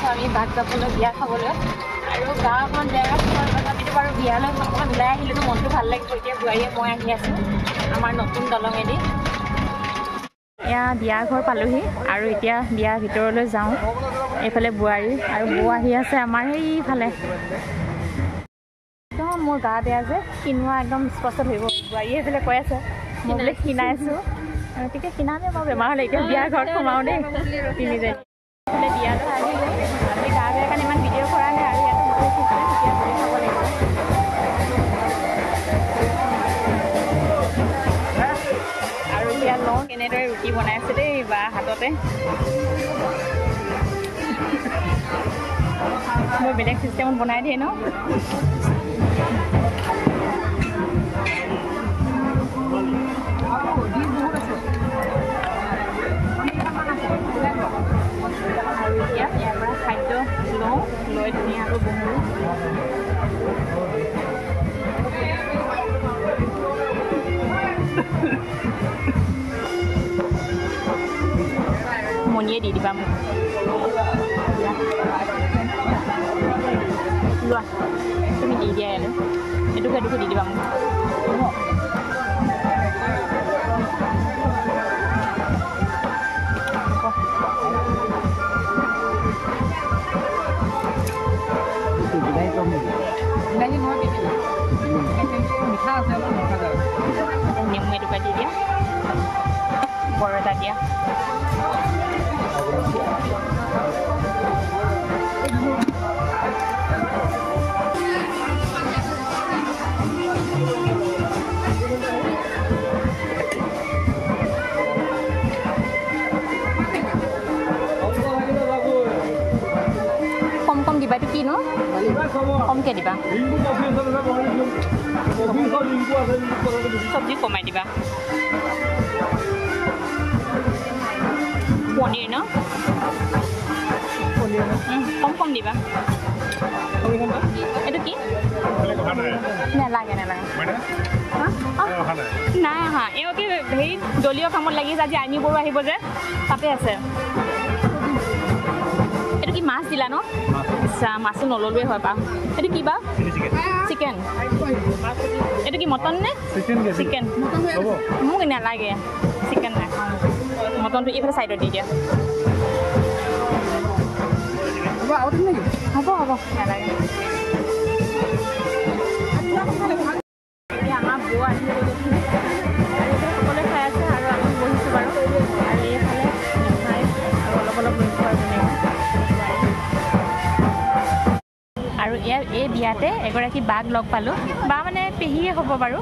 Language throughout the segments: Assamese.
আছোঁ আমি বাঘ যাবলৈ বিয়া খাবলৈ আৰু গাঁও অকণমান বেয়া তথাপিতো বাৰু বিয়ালৈ অকণমান ওলাই আহিলেতো মনটো ভাল লাগিব এতিয়া বোৱাৰীয়ে মই আহি আছোঁ আমাৰ নতুন দলঙেদি এয়া বিয়া ঘৰ পালোহি আৰু এতিয়া বিয়া ভিতৰলৈ যাওঁ এইফালে বোৱাৰী আৰু বৌ আহি আছে আমাৰ সেইফালে একদম মোৰ গা বেয়া যে কিনোৱা একদম স্পষ্ট ধৰিব বোৱাৰীয়ে এইফালে কৈ আছে মই বোলে কিনাই আছোঁ গতিকে কিনানে বাৰু বেমাৰ হ'লে এতিয়া বিয়া ঘৰত সোমাওঁ দেই তিনিজনী এইফালে বিয়ালৈ আহিলোঁ আমি গা বেয়া কাৰণে ইমান ভিডিঅ' কৰা নাই আৰু ইয়াতে মই তেতিয়া বহি খাব লাগিব আৰু এতিয়া লওঁ কেনেদৰে ৰুটি বনাই আছে দেই বা হাততে মই বেলেগ চিষ্টেমত বনাই দিয়ে ন আৰু এতিয়া ইয়াৰ পৰা খাদ্য লওঁ লৈ ধুনীয়াকৈ বহোঁ মনিয়ে দি দিবা মোক লোৱা তুমি দি দিয়া এনে এইটোকে দি দিবা মোক নেমু এটুকুৰা দি দিয়া বৰ এটা দিয়া কম দিবা এইটো কিনো কমকৈ দিবা চব্জি কমাই দিবা পনীৰ ন কম দিবা এইটো কি নালাগে নাই অহা এওঁ কি হেৰি দলীয় কামত লাগিছে আজি আইনী বড়ো আহিব যে তাতে আছে এইটো কি মাছ দিলা ন আচ্ছা মাছো নললোৱে হয় বা এইটো কি বা চিকেন এইটো কি মটন নে চিকেন মোক নালাগে চিকেন নাখাওঁ মটনটো এইফালে ছাইডত দি দিয়া হ'ব নালাগে এতিয়া আমাৰ বৌ আহি সকলোৱে খাই আছে আৰু আমি বহিছোঁ বাৰু আৰু এইফালে খাই আৰু অলপ বহিছোঁ আৰু এই বিয়াতে এগৰাকী বাক লগ পালোঁ বা মানে পেহীয়ে হ'ব বাৰু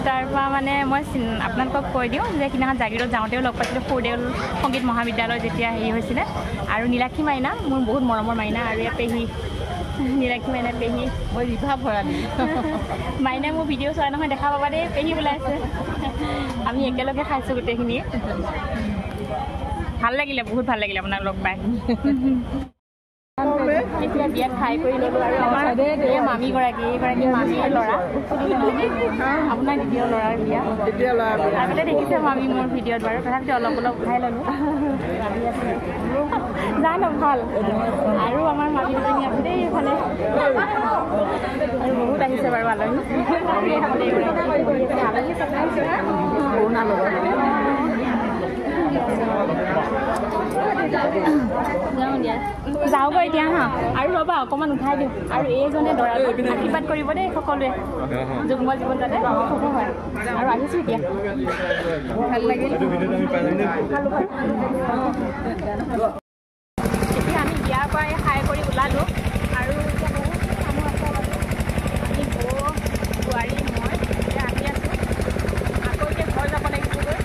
তাৰপৰা মানে মই আপোনালোকক কৈ দিওঁ যে সিদিনাখন জাগিৰত যাওঁতেও লগ পাইছিলোঁ সৰুদেউল সংগীত মহাবিদ্যালয় যেতিয়া হেৰি হৈছিলে আৰু নীলাক্ষী মাইনা মোৰ বহুত মৰমৰ মাইনা আৰু ইয়াৰ পেহী নীলাক্ষী মাইনা পেহী মই ৰিভা ভৰালি মাইনাই মোৰ ভিডিঅ' চোৱা নহয় দেখা পাবা দেই পেহী ওলাইছে আমি একেলগে খাইছোঁ গোটেইখিনিয়ে ভাল লাগিলে বহুত ভাল লাগিলে আপোনাক লগ পাই এতিয়া বিয়াত খাই কৰি ল'লোঁ আৰু আমাৰ এই মামীগৰাকী মামীৰ ল'ৰা আপোনাৰ দ্বিতীয় ল'ৰাৰ বিয়া আগতে দেখিছে মামী মোৰ ভিডিঅ'ত বাৰু তথাপিতো অলপ উঠাই ল'লোঁ জানো ভাল আৰু আমাৰ মামী দুজনী আছে দেই এইফালে আৰু বহুত আহিছে বাৰু আলহী আলহী চলাইছে যাওঁগৈ এতিয়া হা আৰু ৰ'বা অকণমান উঠাই দিওঁ আৰু এইজনে দৰা আশীৰ্বাদ কৰিব দেই সকলোৱে যুগ্ম জীৱন যাতে শুভ হয় আৰু আহিছোঁ এতিয়া ভাল লাগিল এতিয়া আমি বিয়াৰ পৰা খাই কৰি ওলালোঁ আৰু এতিয়া বহুত মানুহ আছে আমি বৌ বোৱাৰী মই এতিয়া আহি আছোঁ আকৌ এতিয়া ঘৰ যাব লাগিবগৈ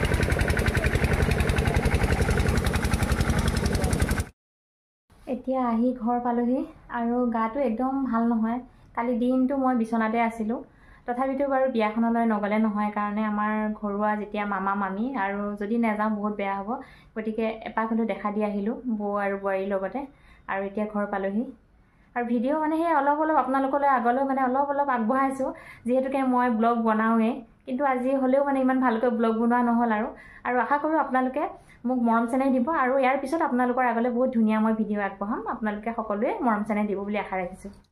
এতিয়া আহি ঘৰ পালোহি আৰু গাটো একদম ভাল নহয় কালি দিনটো মই বিচনাতে আছিলোঁ তথাপিতো বাৰু বিয়াখনলৈ নগ'লে নহয় কাৰণে আমাৰ ঘৰুৱা যেতিয়া মামা মামী আৰু যদি নাযাওঁ বহুত বেয়া হ'ব গতিকে এপাক হ'লেও দেখা দি আহিলোঁ বৌ আৰু বোৱাৰীৰ লগতে আৰু এতিয়া ঘৰ পালোহি আৰু ভিডিঅ' মানে সেই অলপ অলপ আপোনালোকলৈ আগলৈ মানে অলপ অলপ আগবঢ়াইছোঁ যিহেতুকে মই ব্লগ বনাওঁৱেই কিন্তু আজি হ'লেও মানে ইমান ভালকৈ ব্লগ বনোৱা নহ'ল আৰু আশা কৰোঁ আপোনালোকে মোক মৰম চেনেহ দিব আৰু ইয়াৰ পিছত আপোনালোকৰ আগলৈ বহুত ধুনীয়া মই ভিডিঅ' আগবঢ়াম আপোনালোকে সকলোৱে মৰম চেনেহ দিব বুলি আশা ৰাখিছোঁ